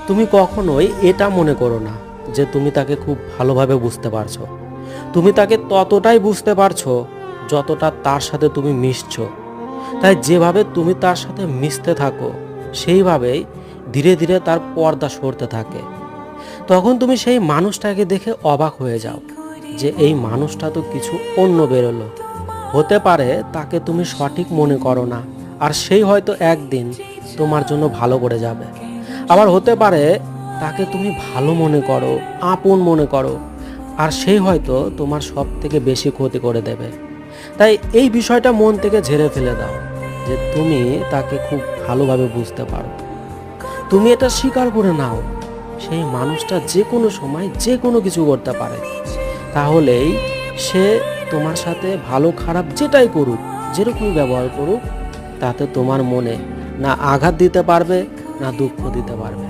তুমি কখনোই এটা মনে করো না যে তুমি তাকে খুব ভালোভাবে বুঝতে পারছো। তুমি তাকে ততটাই বুঝতে পারছো যতটা তার সাথে তুমি মিশছো। তাই যেভাবে তুমি তার সাথে মিশতে থাকো সেইভাবেই ধীরে ধীরে তার পর্দা সরতে থাকে। তখন তুমি সেই মানুষটাকে দেখে অবাক হয়ে যাও যে এই মানুষটা তো কিছু অন্য বেরোলো। হতে পারে তাকে তুমি সঠিক মনে করো না, আর সেই হয়তো একদিন তোমার জন্য ভালো করে যাবে। আবার হতে পারে তাকে তুমি ভালো মনে করো, আপন মনে করো, আর সেই হয়তো তোমার সব থেকে বেশি ক্ষতি করে দেবে। তাই এই বিষয়টা মন থেকে ঝেড়ে ফেলে দাও যে তুমি তাকে খুব ভালোভাবে বুঝতে পারো। তুমি এটা স্বীকার করে নাও সেই মানুষটা যে কোনো সময় যে কোনো কিছু করতে পারে। তাহলেই সে তোমার সাথে ভালো খারাপ যেটাই করুক, যেরকমই ব্যবহার করুক, তাতে তোমার মনে না আঘাত দিতে পারবে, না দুঃখ দিতে পারবে।